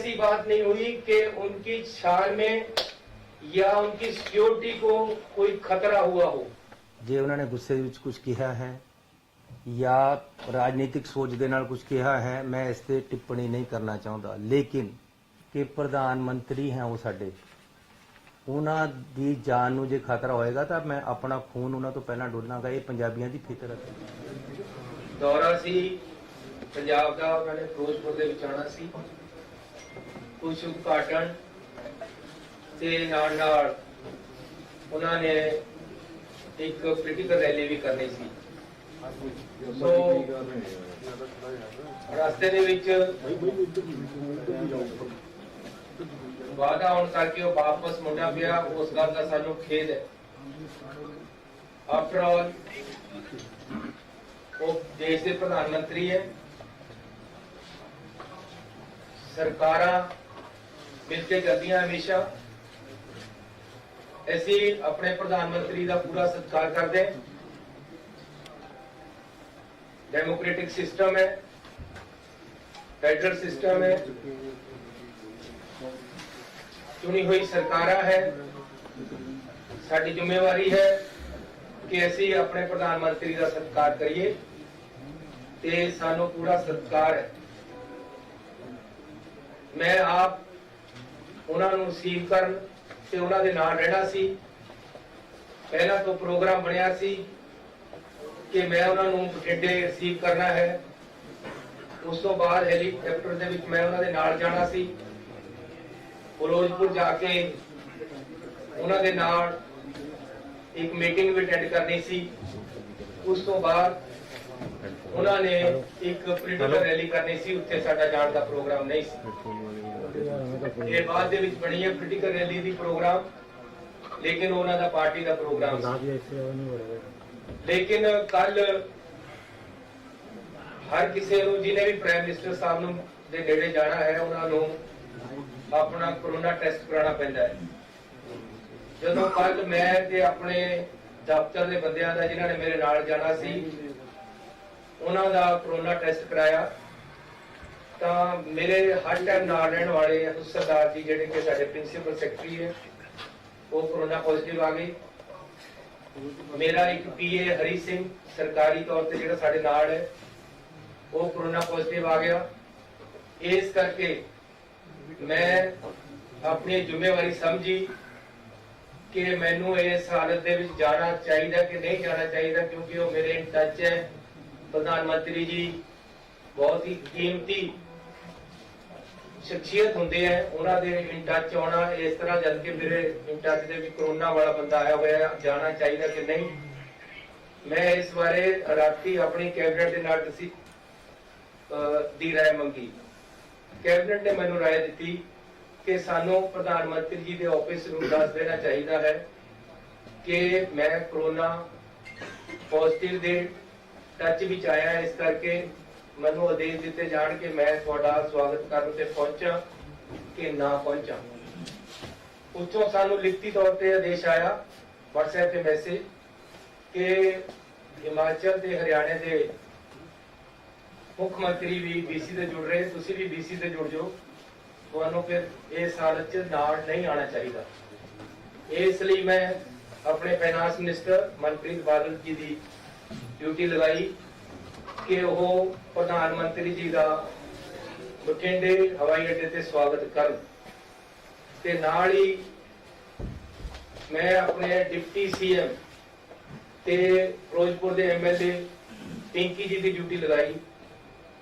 ऐसी बात नहीं हुई कि उनकी छाल में या उनकी सिक्योरिटी को कोई खतरा हुआ हो। जे उन्होंने गुस्से विच कुछ कहा है या राजनीतिक सोच के नाल कुछ कहा है, मैं इस पर टिप्पणी नहीं करना चाहता, लेकिन कि प्रधानमंत्री हैं वो साडे, उन्हां दी जान नूं जे खतरा होएगा तो मैं अपना खून उन्हां तो पहला डोलांगा। ये पंजाबियों की फितरत है। दौरा सी पंजाब का, उन्होंने फिरोजपुर दे विच आना सी, कुछ उद्घाटन ते नाल नाल उन्होंने एक पोलिटिकल रैली भी करनी सी। सो रास्ते दे विच वादा होने करके वो वापस मुंडा पिया, उस गल का सानू खेद है। आफ्टर ऑल वो देश के प्रधानमंत्री है, सरकारां मिलके करदियां हमेशा। ऐसी अपने प्रधानमंत्री का पूरा सत्कार करते। डेमोक्रेटिक सिस्टम है, फेडरल सिस्टम है, चुनी हुई सरकारां है। साडी जिम्मेवारी है कि असी अपने प्रधानमंत्री का सत्कार करिए ते सानू पूरा सत्कार है। मैं आप उन्होंने रिसीव करन ते उन्हां दे नाल रहना सी। पहला तो प्रोग्राम बनया सी कि मैं उन्होंने बठिंडे रिसीव करना है, उस तो बाद हैलीकॉप्टर दे विच मैं उन्हां दे नाल जाना सी, फिरोजपुर जाके उन्हां दे नाल एक मीटिंग भी अटेंड करनी सी। उस तो बाद उन्होंने एक पोलिटिकल रैली करनी सी, उत्थे साडा जाण दा प्रोग्राम नहीं सी। ये बाद दे विच बनी है पोलिटिकल रैली दी प्रोग्राम, लेकिन उन्हां दा पार्टी दा प्रोग्राम सी। लेकिन कल हर किसी नूं जिन्हें भी प्राइम मिनिस्टर साहब नूं दे नेड़े जाना है, उन्हां नूं अपना कोरोना टेस्ट कराना पैंदा है। जदों कल मैं ते अपने दफ्तर के बंदियां दा जिन्हां ने मेरे नाल जाना सी, उन्हां दा कोरोना टेस्ट कराया तां मेरे हर टाइम नाल रहण वाले सरदार जी जिहड़े कि साडे प्रिंसीपल सैकटरी है, वो कोरोना पॉजिटिव आ गए। मेरा एक पीए हरी सिंह सरकारी तौर पर जिहड़ा साडे नाल है, वो कोरोना पॉजिटिव आ गया। इस करके मैं अपनी जिम्मेवारी समझी कि मैनू इस हालत दे विच जाना चाहिए कि नहीं जाना चाहिए, क्योंकि वो मेरे इन टच है। प्रधानमंत्री जी बहुत ही कीमती शख्सियत होंगे हैं, उन्होंने इन टच आना इस तरह, जबकि मेरे इन टच दे भी कोरोना वाला बंदा आया हुआ, जाना चाहिए कि नहीं। मैं इस बारे राती अपनी कैबिनेट के नाल दी राय मंगी। कैबिनेट ने मैनू राय दी कि सानू प्रधानमंत्री जी के ऑफिस नूं दस देना चाहिए है कि मैं कोरोना पॉजिटिव दे टच विच आया, इस करके मैनू आदेश दिते जान कि मैं तुहाडा स्वागत करन ते पहुंचा कि ना पहुंचा। उत्थों सानू लिखती तौर पर आदेश आया व्हाट्सएप पे मैसेज कि हिमाचल ते हरियाणा के मुख मंत्री भी बीसी से जुड़ रहे, तुसी भी बीसी से जुड़ जाओ, तुहानू फिर इस हालत च नाल नहीं आना चाहिए। इसलिए मैं अपने फाइनांस मिनिस्टर मनप्रीत बादल जी की ड्यूटी लगाई कि वो प्रधानमंत्री जी का बठिंडे हवाई अड्डे ते स्वागत कर, ते नाल ही मैं अपने डिप्टी सीएम ते फिरोजपुर के एमएलए पिंकी जी की ड्यूटी लगाई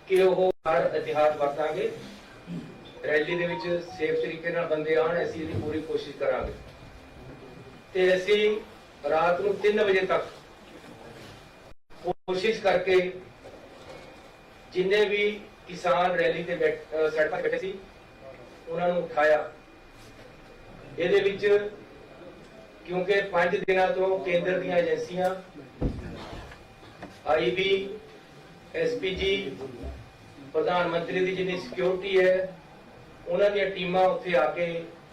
कि वो हर एहतियात वरतांगे, रैली दे विच सेफ तरीके नाल बंदे आण, असीं इहदी पूरी कोशिश करांगे। ते असीं रात नूं 3 बजे तक कोशिश करके जिन्ने भी किसान रैली ते सड़क बैठे सी उन्हां नूं उठाया। इहदे विच क्योंकि 5 दिनों तो केंद्र दी एजेंसियां आईबी एसपीजी प्रधानमंत्री की जिन्नी सिक्योरिटी है, उन्होंने टीमां उत्थे आके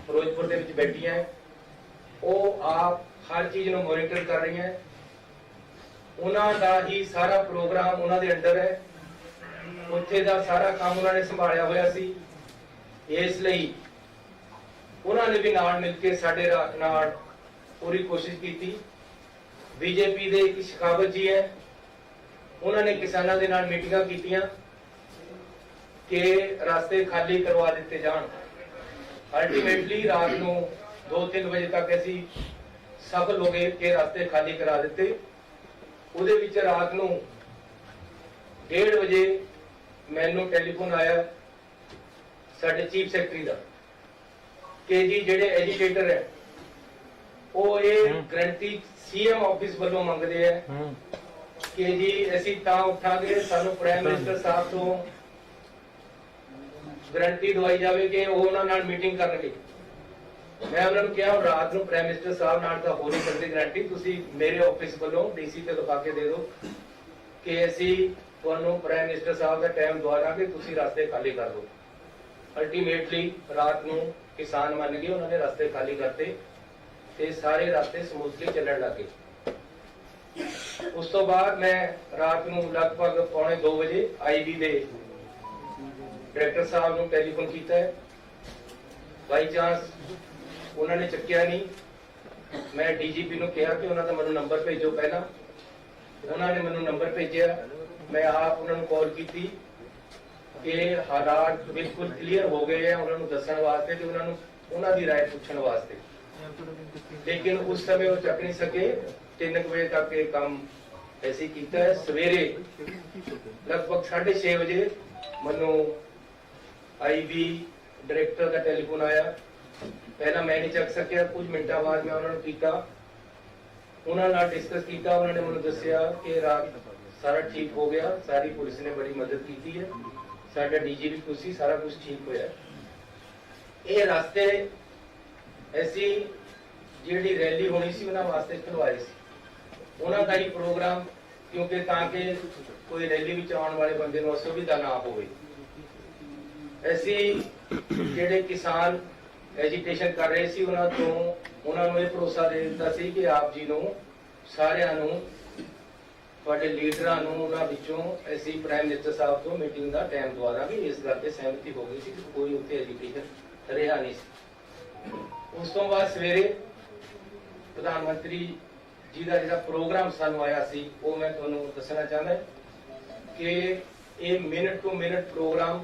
फिरोजपुर दे विच बैठियां हैं, वो आप हर चीज नूं मॉनिटर कर रही हैं। उन्हां दा ही सारा प्रोग्राम उन्हां दे अंडर है, उत्थे दा सारा काम उन्होंने संभालिया होया सी। ਇਸ ਲਈ ਉਹਨਾਂ ਨੇ ਵੀ ਨਾਲ ਮਿਲ ਕੇ ਸਾਡੇ ਨਾਲ ਪੂਰੀ ਕੋਸ਼ਿਸ਼ ਕੀਤੀ। ਬੀਜੇਪੀ ਦੇ ਇੱਕ ਸ਼ਿਕਾਵਤ ਜੀ ਹੈ, ਉਹਨਾਂ ਨੇ ਕਿਸਾਨਾਂ ਦੇ ਨਾਲ ਮੀਟਿੰਗਾਂ ਕੀਤੀਆਂ ਕਿ ਰਸਤੇ ਖਾਲੀ ਕਰਵਾ ਦਿੱਤੇ ਜਾਣ। ਅਲਟੀਮੇਟਲੀ ਰਾਤ ਨੂੰ 2-3 ਵਜੇ ਤੱਕ ਅਸੀਂ ਸਫਲ ਹੋ ਗਏ ਕਿ ਰਸਤੇ ਖਾਲੀ ਕਰਾ ਦਿੱਤੇ। ਉਹਦੇ ਵਿੱਚ ਰਾਤ ਨੂੰ 1:30 ਵਜੇ ਮੈਨੂੰ ਟੈਲੀਫੋਨ ਆਇਆ ਸਾਡੇ ਚੀਫ ਸੈਕਟਰੀ ਦਾ ਕਿ ਜੀ ਜਿਹੜੇ ਐਜੀਟੇਟਰ ਹੈ ਉਹ ਇਹ ਗਰੰਟੀ ਸੀਐਮ ਆਫਿਸ ਵੱਲੋਂ ਮੰਗਦੇ ਆ ਕਿ ਜੀ ਅਸੀਂ ਤਾਂ ਉੱਠਾਂਗੇ ਸਾਨੂੰ ਪ੍ਰਾਈਮ ਮਿਨਿਸਟਰ ਸਾਹਿਬ ਤੋਂ ਗਰੰਟੀ ਦਵਾਈ ਜਾਵੇ ਕਿ ਉਹ ਉਹਨਾਂ ਨਾਲ ਮੀਟਿੰਗ ਕਰਨਗੇ। ਮੈਂ ਉਹਨਾਂ ਨੂੰ ਕਿਹਾ ਰਾਤ ਨੂੰ ਪ੍ਰਾਈਮ ਮਿਨਿਸਟਰ ਸਾਹਿਬ ਨਾਲ ਤਾਂ ਹੋ ਨਹੀਂ ਸਕਦੀ ਗਰੰਟੀ, ਤੁਸੀਂ ਮੇਰੇ ਆਫਿਸ ਵੱਲੋਂ ਡੀਸੀ ਤੇ ਲਿਖਾ ਕੇ ਦੇ ਦਿਓ ਕਿ ਅਸੀਂ ਤੁਹਾਨੂੰ ਪ੍ਰਾਈਮ ਮਿਨਿਸਟਰ ਸਾਹਿਬ ਦਾ ਟਾਈਮ ਦਵਾ ਦਾਂਗੇ, ਤੁਸੀਂ ਰਸਤੇ ਖਾਲੀ ਕਰ ਦਿਓ। ਅਲਟੀਮੇਟਲੀ ਰਾਤ ਨੂੰ ਕਿਸਾਨ ਮੰਨ ਗਏ, ਉਹਨਾਂ ਨੇ ਰਸਤੇ ਖਾਲੀ ਕਰਤੇ ਤੇ ਸਾਰੇ ਰਸਤੇ ਸਮੂਥਲੀ ਚੱਲਣ ਲੱਗੇ। ਉਸ ਤੋਂ ਬਾਅਦ ਮੈਂ ਰਾਤ ਨੂੰ ਲਗਭਗ 1:45 ਵਜੇ ਆਈਬੀ ਦੇ ਡਾਇਰੈਕਟਰ ਸਾਹਿਬ ਨੂੰ ਟੈਲੀਫੋਨ ਕੀਤਾ ਹੈ। ਬਾਈ ਚਾਂਸ ਉਹਨਾਂ ਨੇ ਚੱਕਿਆ ਨਹੀਂ। ਮੈਂ ਡੀਜੀਪੀ ਨੂੰ ਕਿਹਾ ਕਿ ਉਹਨਾਂ ਦਾ ਮੈਨੂੰ ਨੰਬਰ ਭੇਜੋ ਪਹਿਲਾਂ। ਉਹਨਾਂ ਨੇ ਮੈਨੂੰ ਨੰਬਰ ਭੇਜਿਆ, ਮੈਂ ਆਪ ਉਹਨਾਂ ਨੂੰ ਕਾਲ ਕੀਤੀ ਕਿ ਹਾਲਾਤ ਬਿਲਕੁਲ ਕਲੀਅਰ ਹੋ ਗਏ ਆ ਉਹਨਾਂ ਨੂੰ ਦੱਸਣ ਵਾਸਤੇ ਤੇ ਉਹਨਾਂ ਦੀ ਰਾਏ ਪੁੱਛਣ ਵਾਸਤੇ, ਲੇਕਿਨ ਉਸ ਸਮੇਂ ਉਹ ਚੱਕ ਨਹੀਂ ਸਕੇ। 3 ਵਜੇ ਤੱਕ ਇਹ ਕੰਮ ਐਸੀ ਕੀਤਾ ਹੈ। ਸਵੇਰੇ ਲਗਭਗ 6:30 ਵਜੇ ਮੈਨੂੰ ਆਈਬੀ ਡਾਇਰੈਕਟਰ ਦਾ ਟੈਲੀਫੋਨ ਆਇਆ। ਪਹਿਲਾਂ ਮੈਂ ਨਹੀਂ ਚੱਕ ਸਕਿਆ, ਕੁਝ ਮਿੰਟਾਂ ਬਾਅਦ ਮੈਂ ਉਹਨਾਂ ਨੂੰ ਕੀਤਾ, ਉਹਨਾਂ ਨਾਲ ਡਿਸਕਸ ਕੀਤਾ। ਉਹਨਾਂ ਨੇ ਮੈਨੂੰ ਦੱਸਿਆ ਕਿ ਰਾਤ ਸਾਰਾ ਠੀਕ ਹੋ ਗਿਆ, ਸਾਰੀ ਪੁਲਿਸ ਨੇ ਬੜੀ ਮਦਦ ਕੀਤੀ ਹੈ, ਸਾਡਾ ਡੀਜੀ ਵੀ ਖੁਸ਼ ਸੀ, ਸਾਰਾ ਕੁਝ ਠੀਕ ਹੋਇਆ। ਇਹ ਰਸਤੇ ਐਸੀ ਜਿਹੜੀ ਰੈਲੀ ਹੋਣੀ ਸੀ ਉਹਨਾਂ ਵਾਸਤੇ ਖੁਲਵਾਏ ਸੀ, ਉਹਨਾਂ ਦਾ ਹੀ ਪ੍ਰੋਗਰਾਮ, ਕਿਉਂਕਿ ਤਾਂ ਕਿ ਕੋਈ ਰੈਲੀ ਵਿੱਚ ਆਉਣ ਵਾਲੇ ਬੰਦੇ ਨੂੰ ਅਸੁਵਿਧਾ ਨਾ ਹੋਵੇ। ਅਸੀਂ ਜਿਹੜੇ ਕਿਸਾਨ ਐਜੀਟੇਸ਼ਨ ਕਰ ਰਹੇ ਸੀ ਉਹਨਾਂ ਨੂੰ ਇਹ ਭਰੋਸਾ ਦੇ ਦਿੱਤਾ ਸੀ ਕਿ ਆਪ ਜੀ ਨੂੰ ਸਾਰਿਆਂ ਨੂੰ, ਤੁਹਾਡੇ ਲੀਡਰਾਂ ਨੂੰ, ਉਹਨਾਂ ਵਿੱਚੋਂ ਅਸੀਂ ਪ੍ਰਾਈਮ ਮਿਨਿਸਟਰ ਸਾਹਿਬ ਤੋਂ ਮੀਟਿੰਗ ਦਾ ਟਾਈਮ ਦਵਾ ਦਾਂਗੇ। ਇਸ ਗੱਲ ਤੇ ਸਹਿਮਤੀ ਹੋ ਗਈ ਸੀ ਕਿ ਕੋਈ ਉੱਥੇ ਐਜੀਟੇਸ਼ਨ ਰਿਹਾ ਨਹੀਂ ਸੀ। ਉਸ ਤੋਂ ਬਾਅਦ ਸਵੇਰੇ ਪ੍ਰਧਾਨ ਮੰਤਰੀ ਜੀ ਦਾ ਜਿਹੜਾ ਪ੍ਰੋਗਰਾਮ ਸਾਨੂੰ ਆਇਆ ਸੀ ਉਹ ਮੈਂ ਤੁਹਾਨੂੰ ਦੱਸਣਾ ਚਾਹੁੰਦਾ ਕਿ ਇਹ ਮਿੰਟ ਟੂ ਮਿੰਟ ਪ੍ਰੋਗਰਾਮ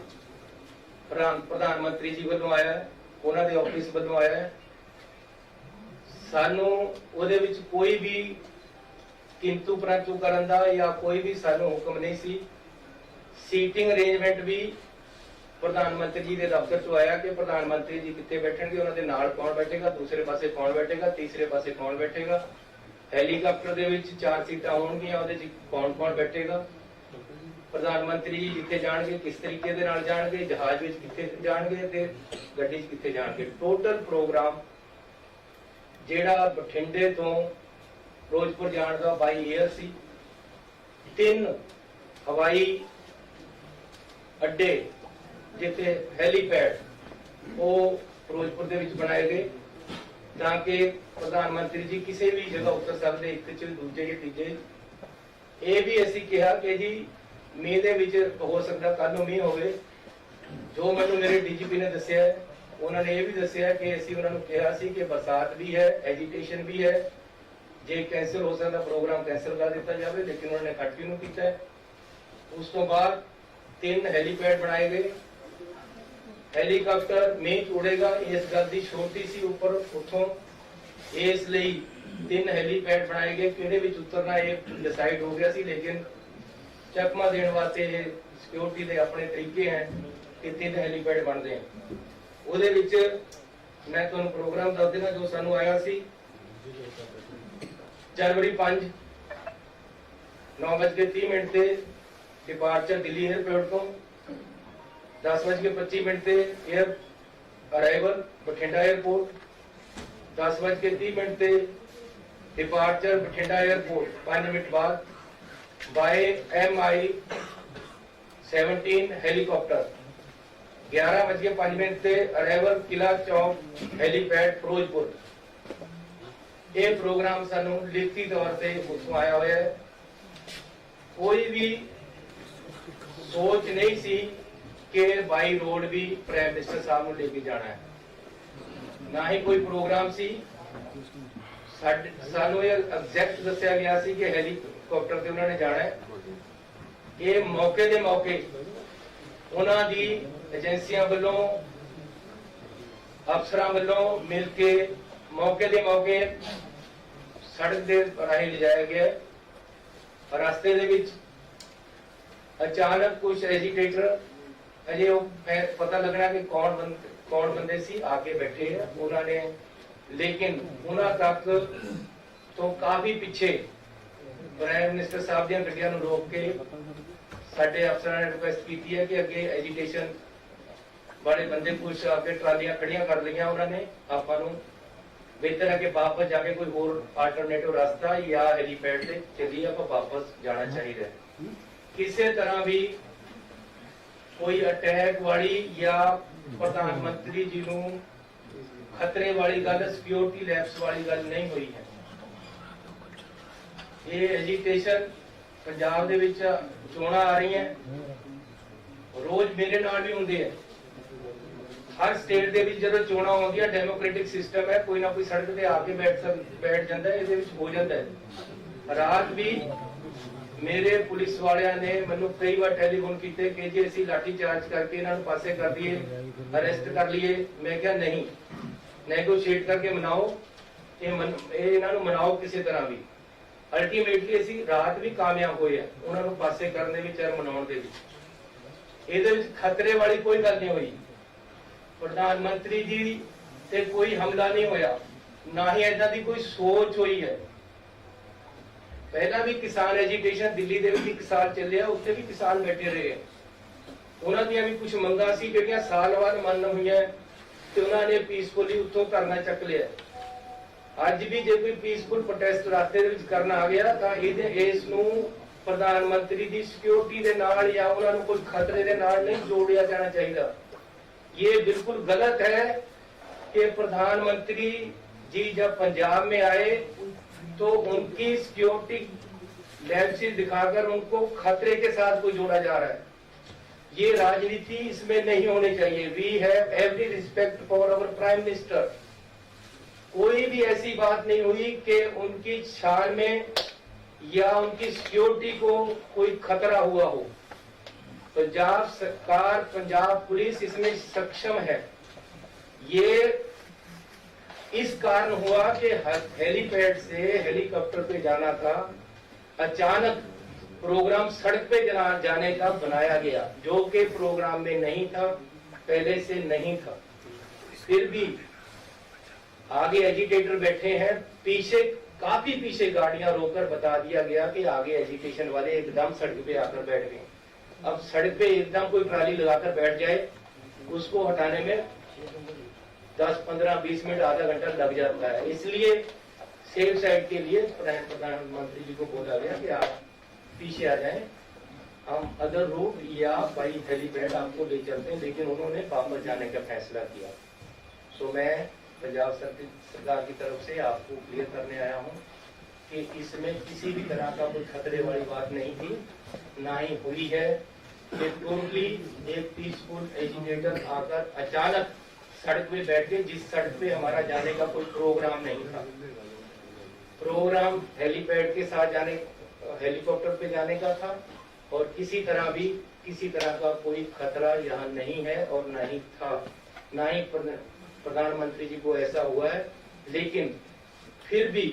ਪ੍ਰਧਾਨ ਮੰਤਰੀ ਜੀ ਵੱਲੋਂ ਆਇਆ ਹੈ, ਉਹਨਾਂ ਦੇ ਆਫਿਸ ਵੱਲੋਂ ਆਇਆ ਹੈ। ਸਾਨੂੰ ਉਹਦੇ ਵਿੱਚ ਕੋਈ ਵੀ ਕਿੰਤੂ ਪ੍ਰੰਤੂ ਕਰਨ ਦਾ ਜਾਂ ਕੋਈ ਵੀ ਸਾਨੂੰ ਹੁਕਮ ਨਹੀਂ ਸੀ। ਸੀਟਿੰਗ ਅਰੇਂਜਮੈਂਟ ਵੀ ਪ੍ਰਧਾਨ ਮੰਤਰੀ ਜੀ ਦੇ ਦਫ਼ਤਰ ਤੋਂ ਆਇਆ ਕਿ ਪ੍ਰਧਾਨ ਮੰਤਰੀ ਜੀ ਕਿੱਥੇ ਬੈਠਣਗੇ, ਉਹਨਾਂ ਦੇ ਨਾਲ ਕੌਣ ਬੈਠੇਗਾ, ਦੂਸਰੇ ਪਾਸੇ ਕੌਣ ਬੈਠੇਗਾ, ਤੀਸਰੇ ਪਾਸੇ ਕੌਣ ਬੈਠੇਗਾ, ਹੈਲੀਕਾਪਟਰ ਦੇ ਵਿੱਚ 4 ਸੀਟਾਂ ਹੋਣਗੀਆਂ, ਉਹਦੇ 'ਚ ਕੌਣ ਬੈਠੇਗਾ, ਪ੍ਰਧਾਨ ਮੰਤਰੀ ਜੀ ਜਿੱਥੇ ਜਾਣਗੇ ਕਿਸ ਤਰੀਕੇ ਦੇ ਨਾਲ ਜਾਣਗੇ, ਜਹਾਜ਼ ਵਿੱਚ ਕਿੱਥੇ ਜਾਣਗੇ ਤੇ ਗੱਡੀ 'ਚ ਕਿੱਥੇ ਜਾਣਗੇ। ਟੋਟਲ ਪ੍ਰੋਗਰਾਮ ਜਿਹੜਾ ਬਠਿੰਡੇ ਤੋਂ ਫਿਰੋਜ਼ਪੁਰ ਜਾਣ ਦਾ ਬਾਈ 에ਅਰ ਸੀ। 3 ਹਵਾਈ ਅੱਡੇ ਜਿੱਥੇ ਹੈਲੀਪੈਡ ਉਹ ਫਿਰੋਜ਼ਪੁਰ ਦੇ ਵਿੱਚ ਬਣਾਏ ਗਏ ਤਾਂ ਕਿ ਪ੍ਰਧਾਨ ਮੰਤਰੀ ਜੀ ਕਿਸੇ ਵੀ ਜਗ੍ਹਾ ਉਤਰ ਸਕਦੇ, ਇੱਕ 'ਚ ਦੂਜੇ ਜਾਂ ਤੀਜੇ। ਇਹ ਵੀ ਅਸੀਂ ਕਿਹਾ ਕਿ ਜੀ ਮੀਂਹ ਦੇ ਵਿੱਚ ਹੋ ਸਕਦਾ ਕੱਲ ਨੂੰ ਮੀਂਹ ਹੋਵੇ। ਜੋ ਮੈਨੂੰ ਮੇਰੇ ਡੀਜੀਪੀ ਨੇ ਦੱਸਿਆ, ਉਹਨਾਂ ਨੇ ਇਹ ਵੀ ਦੱਸਿਆ ਕਿ ਅਸੀਂ ਉਹਨਾਂ ਨੂੰ ਕਿਹਾ ਸੀ ਕਿ ਬਰਸਾਤ ਵੀ ਹੈ, ਐਜੀਟੇਸ਼ਨ ਵੀ ਹੈ, ਜੇ ਕੈਂਸਲ ਹੋ ਸਕਦਾ ਪ੍ਰੋਗਰਾਮ ਕੈਂਸਲ ਕਰ ਦਿੱਤਾ ਜਾਵੇ, ਲੇਕਿਨ ਉਹਨਾਂ ਨੇ ਕੰਟੀਨਿਊ ਕੀਤਾ ਹੈ। ਉਸ ਤੋਂ ਬਾਅਦ 3 ਹੈਲੀਪੈਡ ਬਣਾਏ ਗਏ। ਹੈਲੀਕਾਪਟਰ ਮੀਂਹ ਚ ਉੜੇਗਾ ਇਸ ਗੱਲ ਦੀ ਛੋਟੀ ਸੀ ਉੱਪਰ ਉੱਥੋਂ, ਇਸ ਲਈ 3 ਹੈਲੀਪੈਡ ਬਣਾਏ ਗਏ। ਕਿਹੜੇ ਵਿੱਚ ਉਤਰਨਾ ਇਹ ਡਿਸਾਈਡ ਹੋ ਗਿਆ ਸੀ, ਲੇਕਿਨ ਚਕਮਾ ਦੇਣ ਵਾਸਤੇ ਇਹ ਸਿਕਿਉਰਿਟੀ ਦੇ ਆਪਣੇ ਤਰੀਕੇ ਹੈ ਕਿ 3 ਹੈਲੀਪੈਡ ਬਣਦੇ ਆ। ਉਹਦੇ ਵਿੱਚ ਮੈਂ ਤੁਹਾਨੂੰ ਪ੍ਰੋਗਰਾਮ ਦੱਸ ਦੇਣਾ ਜੋ ਸਾਨੂੰ ਆਇਆ ਸੀ। ਜਨਵਰੀ 5 9:30 ਤੇ ਡਿਪਾਰਚਰ ਦਿੱਲੀ 에ਅਰਪੋਰਟ ਤੋਂ, 10:25 ਤੇ 에ਅਰ ਅਰਾਈਵਲ ਬਠਿੰਡਾ 에ਅਰਪੋਰਟ, 10:30 ਤੇ ਡਿਪਾਰਚਰ ਬਠਿੰਡਾ 에ਅਰਪੋਰਟ 5 ਮਿੰਟ ਬਾਅਦ ਬਾਏ MI-17 ਹੈਲੀਕਾਪਟਰ, 11:05 ਤੇ ਅਰਾਈਵਲ ਕਿਲਾ ਚੌਕ ਹੈਲੀਪੈਡ ਫਿਰੋਜ਼ਪੁਰ। ਇਹ ਪ੍ਰੋਗਰਾਮ ਸਾਨੂੰ ਲਿਖਤੀ ਤੌਰ ਤੇ ਉੱਥੋਂ ਆਇਆ ਹੋਇਆ ਹੈ। ਕੋਈ ਵੀ ਸੋਚ ਨਹੀਂ ਸੀ के बाई रोड भी प्राइम मिनिस्टर साहब ਨੂੰ लेके जाना है। ना ही कोई प्रोग्राम सी, ਸਾਨੂੰ ਇਹ ਐਗਜ਼ੈਕਟ ਦੱਸਿਆ ਗਿਆ ਸੀ ਕਿ ਹੈਲੀਕਾਪਟਰ ਤੇ ਉਹਨਾਂ ਨੇ ਜਾਣਾ ਹੈ। ਇਹ ਮੌਕੇ ਦੇ ਮੌਕੇ ਉਹਨਾਂ ਦੀ ਏਜੰਸੀਆਂ ਵੱਲੋਂ ਅਫਸਰਾਂ ਵੱਲੋਂ ਮਿਲ ਕੇ ਮੌਕੇ ਦੇ ਮੌਕੇ ਸੜਕ ਦੇ ਰਾਹੀਂ ਲਿਜਾਇਆ ਗਿਆ। ਰਸਤੇ ਦੇ ਵਿੱਚ ਅਚਾਨਕ ਕੁਝ ਐਜੀਟੇਟਰ ਅਜੇ ਉਹ ਪਤਾ ਲੱਗਣਾ ਕਿ ਕੌਣ ਬੰਦੇ ਸੀ ਆ ਕੇ ਬੈਠੇ ਆ ਉਹਨਾਂ ਨੇ, लेकिन ਉਹਨਾਂ ਤੱਕ ਤੋਂ ਕਾਫੀ ਪਿੱਛੇ ਪ੍ਰਾਈਮ ਮਿਨਿਸਟਰ ਸਾਹਿਬ ਦੀਆਂ ਗੱਡੀਆਂ ਨੂੰ ਰੋਕ ਕੇ ਸਾਡੇ ਅਫਸਰਾਂ ਨੇ ਰਿਕੁਐਸਟ ਕੀਤੀ ਹੈ ਕਿ ਅੱਗੇ ਐਜੀਟੇਸ਼ਨ ਵਾਲੇ ਬੰਦੇ ਕੁਝ ਅੱਗੇ ਟਰਾਲੀਆਂ ਖੜੀਆਂ ਕਰ ਲਈਆਂ ਉਹਨਾਂ ਨੇ। ਆਪਾਂ ਨੂੰ ਬਿਹਤਰ ਹੈ ਕਿ ਵਾਪਸ ਜਾ ਕੇ ਕੋਈ ਹੋਰ ਆਲਟਰਨੇਟਿਵ ਰਸਤਾ ਜਾਂ ਹੈਲੀਪੈਡ ਤੇ ਚੱਲੀਏ, ਆਪਾਂ ਵਾਪਸ ਜਾਣਾ ਚਾਹੀਦਾ ਹੈ। ਕਿਸੇ ਤਰ੍ਹਾਂ ਵੀ ਕੋਈ ਅਟੈਕ ਵਾਲੀ ਜਾਂ ਪ੍ਰਧਾਨ ਮੰਤਰੀ ਜੀ ਨੂੰ खतरे वाली गल, सिक्योरिटी लैप्स वाली गल नहीं हुई है। ये एजिटेशन पंजाब दे विच चोणां आ रही हैं, रोज मेरे नाल भी हुंदे है। हर स्टेट दे विच जदों चोणां आउंदियां डेमोक्रेटिक सिस्टम है, कोई ना कोई सड़क ते आके बैठ जांदा है, इहदे विच हो जांदा है। रात भी मेरे पुलिस वालियां ने मैनूं कई बार टेलीफोन कीते कि जी असीं लाठी चार्ज करके इन्हां नूं पासे कर दईए, अरेस्ट कर लीए। मैं कहा नहीं, नेगोशिएट करके मनाओ, इन्हां नूं मनाओ किसी तरह भी। अल्टीमेटली असीं रात भी कामयाब होए हैं उन्हां नूं पासे करने विच और मनाउण दे विच। इहदे विच खतरे वाली कोई गल नहीं हुई। प्रधानमंत्री जी ते कोई हमला नहीं होया, ना ही इदां दी कोई सोच हुई है। पहला भी किसान एजिटेशन दिल्ली दे विच किसान ਚੱਲਿਆ, ਉੱਥੇ भी किसान बैठे रहे ਉਹਨਾਂ ਦੀਆਂ ਵੀ ਕੁਝ ਮੰਗਾਂ ਸੀ ਜਿਹੜੀਆਂ ਸਾਲ ਬਾਅਦ ਮੰਨ ਹੋਈਆਂ ਤੇ ਉਹਨਾਂ ਨੇ ਪੀਸਫੁਲੀ ਉੱਥੋਂ ਕਰਨਾ ਚੱਕ ਲਿਆ। ਅੱਜ ਵੀ ਜੇ ਕੋਈ ਪੀਸਫੁਲ ਪ੍ਰੋਟੈਸਟ ਰਸਤੇ ਦੇ ਵਿੱਚ ਕਰਨ ਆ ਗਿਆ ਤਾਂ ਇਸ ਨੂੰ ਪ੍ਰਧਾਨ ਮੰਤਰੀ ਦੀ ਸਿਕਿਉਰਿਟੀ ਦੇ ਨਾਲ ਜਾਂ ਉਹਨਾਂ ਨੂੰ ਕੋਈ ਖਤਰੇ ਦੇ ਨਾਲ ਨਹੀਂ ਜੋੜਿਆ ਜਾਣਾ ਚਾਹੀਦਾ। ਇਹ ਬਿਲकुल गलत है कि प्रधानमंत्री जी जब पंजाब में आए तो उनकी सिक्योरिटी लैप्सेस दिखाकर उनको खतरे के साथ कोई जोड़ा जा रहा है। ये राजनीति इसमें नहीं होनी चाहिए। We have every respect for our prime minister. कोई भी ऐसी बात नहीं हुई कि उनकी शान में या उनकी सिक्योरिटी को कोई खतरा हुआ हो। पंजाब सरकार, पंजाब पुलिस इसमें सक्षम है। ये इस कारण हुआ कि हेलीपैड से हेलीकॉप्टर पे जाना था, अचानक प्रोग्राम सड़क पे जाने का बनाया गया जो कि प्रोग्राम में नहीं था, पहले से नहीं था। फिर भी आगे एजिटेटर बैठे हैं, पीछे काफी पीछे गाड़ियां रोककर बता दिया गया कि आगे एजिटेशन वाले एकदम सड़क पे आकर बैठ गए। अब सड़क पे एकदम कोई ट्राली लगाकर बैठ जाए, उसको हटाने में 10, 15, 20 मिनट, आधा घंटा लग जाता है। इसलिए सेफ साइड के लिए प्रधानमंत्री जी को बोला गया कि आप पीछे आ जाएं, हम अदर रूट या बाई हेलीपैड आपको ले चलते हैं। लेकिन उन्होंने वापस जाने का फैसला किया। तो मैं पंजाब सरकार की तरफ से आपको क्लियर करने आया हूँ कि इसमें किसी भी तरह का कोई खतरे वाली बात नहीं थी, ना ही हुई है। कि टोटली एक पीसफुल एजिटेटर आकर अचानक सड़क पे बैठ के, जिस सड़क पे हमारा जाने का कोई प्रोग्राम नहीं था। प्रोग्राम हेलीपैड के साथ जाने, हेलीकॉप्टर पे जाने का था और किसी तरह का कोई खतरा यहाँ नहीं है और नहीं था, ना ही प्रधानमंत्री जी को ऐसा हुआ है। लेकिन फिर भी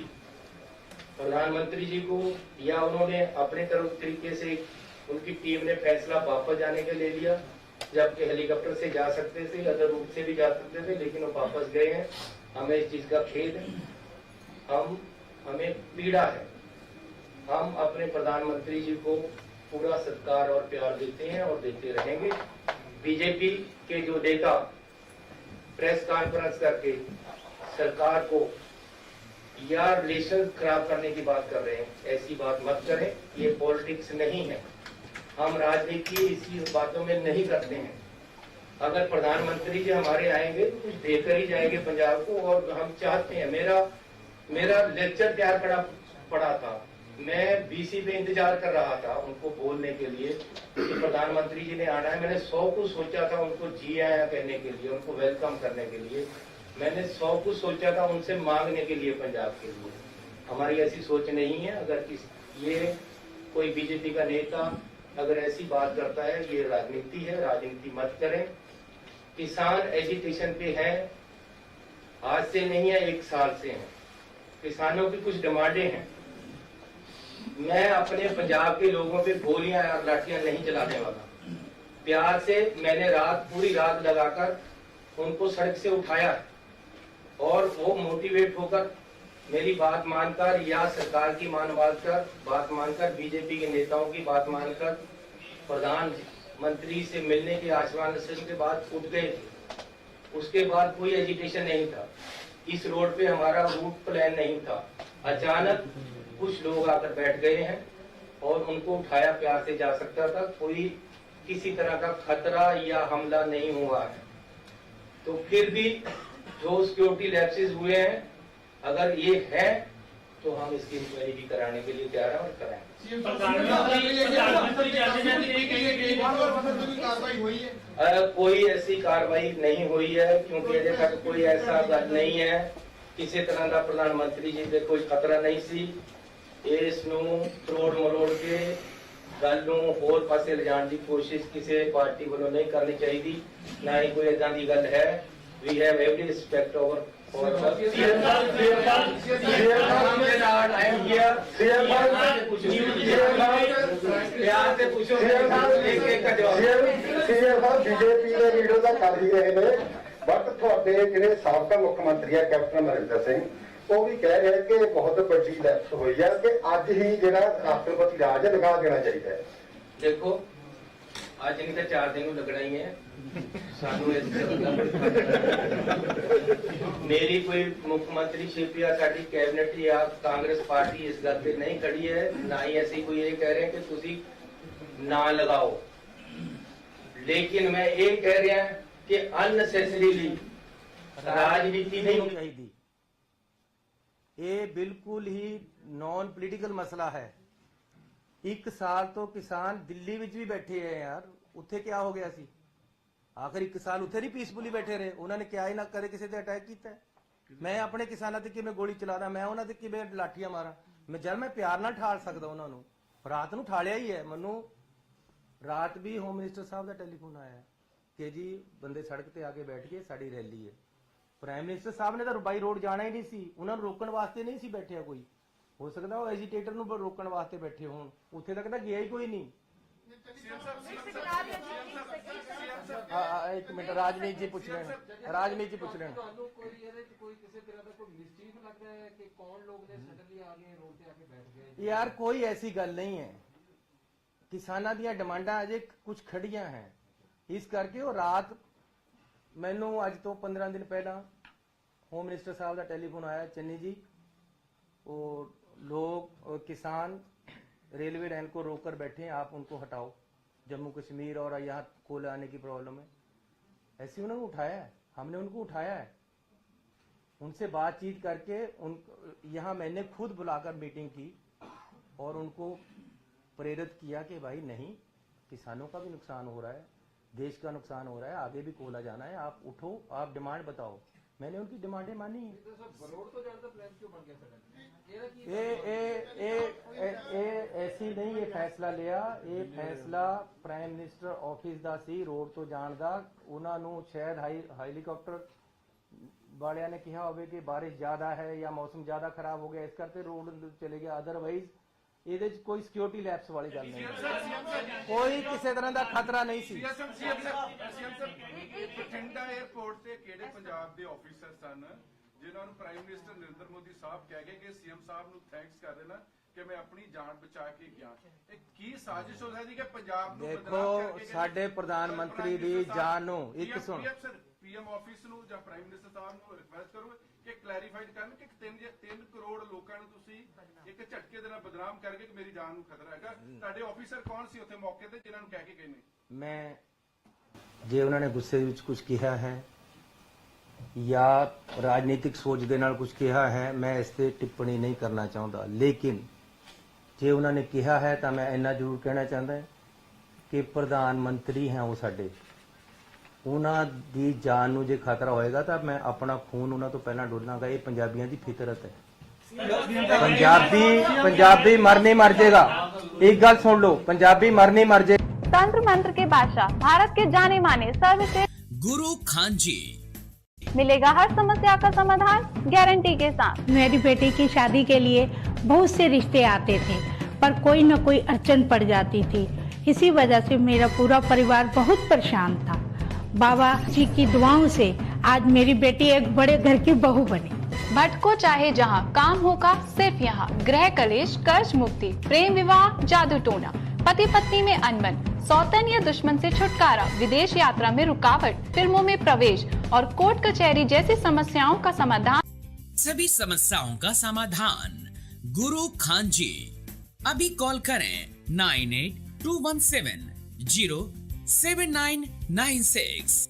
प्रधानमंत्री जी को या उन्होंने अपने तरफ तरीके से उनकी टीम ने फैसला वापस जाने का ले लिया, जबकि हेलीकॉप्टर से जा सकते थे, अदर रूट से भी जा सकते थे, लेकिन वो वापस गए हैं। हमें इस चीज का खेद है, हमें पीड़ा है। हम अपने प्रधानमंत्री जी को पूरा सत्कार और प्यार देते हैं और देते रहेंगे। बीजेपी के जो नेता प्रेस कॉन्फ्रेंस करके सरकार को या रिलेशन खराब करने की बात कर रहे हैं, ऐसी बात मत करें। ये पॉलिटिक्स नहीं है, हम राजनीति इसी बातों में नहीं करते हैं। अगर प्रधानमंत्री जी हमारे आएंगे तो कुछ देकर ही जाएंगे पंजाब को, और हम चाहते हैं, मेरा लेक्चर तैयार पड़ा था मैं बीसी पे इंतजार कर रहा था उनको बोलने के लिए कि प्रधानमंत्री जी ने आना है। मैंने 100 कुछ सोचा था उनको जी आया कहने के लिए, उनको वेलकम करने के लिए। मैंने 100 कुछ सोचा था उनसे मांगने के लिए पंजाब के लिए। हमारी ऐसी सोच नहीं है। अगर ये कोई बीजेपी का नेता अगर ऐसी बात करता है, ये राजनीति है, राजनीति मत करें। किसान एजिटेशन पे है, आज से नहीं है, 1 साल से है। किसानों की कुछ डिमांडें हैं। मैं अपने पंजाब के लोगों पे गोलियां और लाठियां नहीं चलाने वाला। प्यार से मैंने पूरी रात लगाकर उनको सड़क से उठाया और वो मोटिवेट होकर मेरी बात मानकर या सरकार की बात मानकर बीजेपी के नेताओं की बात मानकर प्रधानमंत्री से मिलने के आश्वासन के बाद उठ गए थे। उसके बाद कोई एजिटेशन नहीं था। इस रोड पे हमारा रूट प्लान नहीं था। अचानक कुछ लोग आकर बैठ गए हैं और उनको उठाया, प्यार से जा सकता था। कोई किसी तरह का खतरा या हमला नहीं हुआ है। तो फिर भी जो सिक्योरिटी लैप्सेस हुए हैं, अगर ये है तो हम इसकी इंक्वायरी भी कराने के लिए तैयार हैं और कराएंगे। कोई ऐसी कार्रवाई नहीं हुई है, क्योंकि अजे तक कोई ऐसा गल नहीं है। किसी तरह का प्रधानमंत्री जी से कोई खतरा नहीं सी। इस तरोड़ मरोड़ के गल होर पासे लिजाण की कोशिश किसी पार्टी वालों नहीं करनी चाहिए। ना ही कोई इदां दी गल है। We have every respect over प्यार से पूछो, एक-एक का जवाब। बीजेपी ਦੇ ਲੀਡਰ ਤਾਂ ਕਰ ਹੀ ਰਹੇ ਨੇ, ਬਟ ਤੁਹਾਡੇ ਜਿਹੜੇ ਸਾਬਕਾ ਮੁੱਖ ਮੰਤਰੀ ਹੈ ਕੈਪਟਨ ਅਮਰਿੰਦਰ ਸਿੰਘ, ਉਹ ਵੀ ਕਹਿ ਰਹੇ ਕਿ ਬਹੁਤ ਵੱਡੀ ਲੈਪਸ ਹੋਈ ਹੈ ਕਿ ਅੱਜ ਹੀ ਜਿਹੜਾ ਰਾਸ਼ਟਰਪਤੀ ਰਾਜ ਲਗਾ ਦੇਣਾ ਚਾਹੀਦਾ ਹੈ। देखो आज नहीं तो 4 दिन लगना ही है। सानू मेरी कोई मुख्यमंत्रीशिप या साडी कैबिनेट या कांग्रेस पार्टी इस गल पे नहीं खड़ी है। ना ही ऐसी कोई ये कह रहे हैं कि तुसी ना लगाओ। लेकिन मैं ये कह रहा कि अननेसेसरीली राजनीति नहीं होनी चाहिए। ये बिल्कुल ही नॉन पॉलिटिकल मसला है। 1 साल तो किसान दिल्ली विच भी बैठे हैं यार, उत्थे क्या हो गया सी? आखिर 1 साल उत्थे नहीं पीसफुली बैठे रहे। उन्होंने क्या ही ना करे किसी ते अटैक किया। मैं अपने किसानों ते किवें गोली चलादा, मैं उन्हां ते किवें लाठियां मारा? मैं प्यार नाल ठाल सकदा उन्हां नूं। रात नूं ठालिया ही है। मैनू रात भी होम मिनिस्टर साहब का टेलीफोन आया कि जी बंदे सड़क ते आके बैठ गए, साडी रैली है। प्राइम मिनिस्टर साहब ने तो बाई रोड जाना ही नहीं सी, उन्हां नूं रोकण वास्ते नहीं सी बैठिया कोई। हो सकता वो एजिटेटर नूं रोकण वास्ते बैठे होण, उत्थे तक तो गया ही कोई नहीं। एक मिनट, राजनीति जी पूछ लें, राजनीति जी पूछ लें। यार कोई ऐसी गल नहीं है। किसानां दीयां डिमांडां अजे कुछ खड़ियां हैं, इस करके वो रात मैनू अज तो 15 दिन पहला होम मिनिस्टर साहब का टेलीफोन आया, चन्नी जी वो लोग किसान रेलवे लाइन को रोककर बैठे हैं, आप उनको हटाओ। जम्मू कश्मीर और यहाँ कोयला आने की प्रॉब्लम है। ऐसे उन्होंने उठाया है, हमने उनको उठाया है। उनसे बातचीत करके यहाँ मैंने खुद बुलाकर मीटिंग की और उनको प्रेरित किया कि भाई नहीं, किसानों का भी नुकसान हो रहा है, देश का नुकसान हो रहा है, आगे भी कोयला जाना है, आप उठो, आप डिमांड बताओ। मैंने उनकी डिमांडें मानी है। ऐसी नहीं ये फैसला लिया, ये फैसला प्राइम मिनिस्टर ऑफिस दा सी, रोड तो जाण दा। उन्हां नूं शायद हेलीकॉप्टर वालियां ने कहा होवे कि बारिश ज्यादा है या मौसम ज्यादा खराब हो गया, इस करके रोड चले गया। अदरवाइज ਇਹਦੇ ਚ ਕੋਈ ਸਿਕਿਉਰਿਟੀ ਲੈਪਸ ਵਾਲੀ ਗੱਲ ਨਹੀਂ, ਕੋਈ ਕਿਸੇ ਤਰ੍ਹਾਂ ਦਾ ਖਤਰਾ ਨਹੀਂ ਸੀ। ਬਠਿੰਡਾ 에ਅਰਪੋਰਟ ਤੇ ਕਿਹੜੇ ਪੰਜਾਬ ਦੇ ਆਫੀਸਰ ਸਨ ਜਿਨ੍ਹਾਂ ਨੂੰ ਪ੍ਰਾਈਮ ਮਿਨਿਸਟਰ ਨਰਿੰਦਰ ਮੋਦੀ ਸਾਹਿਬ ਕਹਿ ਗਏ ਕਿ ਸੀਐਮ ਸਾਹਿਬ ਨੂੰ ਥੈਂਕਸ ਕਰ ਦੇਣਾ ਕਿ ਮੈਂ ਆਪਣੀ ਜਾਨ ਬਚਾ ਕੇ ਗਿਆ? ਇਹ ਕੀ ਸਾਜ਼ਿਸ਼ ਹੋ ਸਕਦੀ ਕਿ ਪੰਜਾਬ ਨੂੰ ਦੇਖੋ ਸਾਡੇ ਪ੍ਰਧਾਨ ਮੰਤਰੀ ਦੀ ਜਾਨ ਨੂੰ ਇੱਕ ਸੁਣ, ਪੀਐਮ ਆਫਿਸ ਨੂੰ ਜਾਂ ਪ੍ਰਾਈਮ ਮਿਨਿਸਟਰ ਸਾਹਿਬ ਨੂੰ ਰਿਕਵੈਸਟ ਕਰੋ ਕਿ ਕਲੈਰੀਫਾਈਡ ਕਰਨ ਕਿ 3 ਕਰੋੜ ਲੋਕਾਂ ਨੂੰ ਤੁਸੀਂ ਇੱਕ ਝਟਕੇ ਦੇ ਨਾਲ ਬਦਨਾਮ ਕਰਕੇ ਕਿ ਮੇਰੀ ਜਾਨ ਨੂੰ ਖਤਰਾ ਹੈਗਾ। ਤੁਹਾਡੇ ਆਫੀਸਰ ਕੌਣ ਸੀ ਉੱਥੇ ਮੌਕੇ ਤੇ ਜਿਨ੍ਹਾਂ ਨੂੰ ਕਹਿ ਕੇ ਗਏ ਨੇ? ਮੈਂ ਜੇ ਉਹਨਾਂ ਨੇ ਗੁੱਸੇ ਵਿੱਚ ਕੁਝ ਕਿਹਾ ਹੈ या राजनीतिक सोच के नाल कुछ कहा है, मैं इस पर टिप्पणी नहीं करना चाहता। लेकिन ਜੇ ਉਹਨਾਂ ਨੇ ਕਿਹਾ ਹੈ ਤਾਂ ਮੈਂ ਇੰਨਾ ਜ਼ਰੂਰ ਕਹਿਣਾ ਚਾਹੁੰਦਾ ਕਿ ਪ੍ਰਧਾਨ ਮੰਤਰੀ ਹੈ ਉਹ ਸਾਡੇ, ਉਹਨਾਂ ਦੀ ਜਾਨ ਨੂੰ ਜੇ ਖਤਰਾ ਹੋਏਗਾ ਤਾਂ ਮੈਂ ਆਪਣਾ ਖੂਨ ਉਹਨਾਂ ਤੋਂ ਪਹਿਲਾਂ ਡੋਲਾਂਗਾ। ਇਹ ਪੰਜਾਬੀਆਂ ਦੀ ਫਿਤਰਤ ਹੈ। पंजाबी मरने मर जाएगा। एक गल सुन लो, पंजाबी मरने मर जाएगा। तंत्र मंत्र के बादशाह, भारत के जाने माने सर्वश्रेष्ठ गुरु खान जी, मिलेगा हर समस्या का समाधान गारंटी के साथ। मेरी बेटी की शादी के लिए बहुत से रिश्ते आते थे, पर कोई न कोई अड़चन पड़ जाती थी। इसी वजह से मेरा पूरा परिवार बहुत परेशान था। बाबा जी की दुआओं से आज मेरी बेटी एक बड़े घर की बहू बनी। भटको चाहे जहाँ, काम होगा सिर्फ यहाँ। गृह कलेश, कर्ज मुक्ति, प्रेम विवाह, जादू टोना, पति पत्नी में अनबन, सौतन या दुश्मन से छुटकारा, विदेश यात्रा में रुकावट, फिल्मों में प्रवेश और कोर्ट कचहरी जैसी समस्याओं का समाधान। सभी समस्याओं का समाधान गुरु खान जी। अभी कॉल करें 9821707996।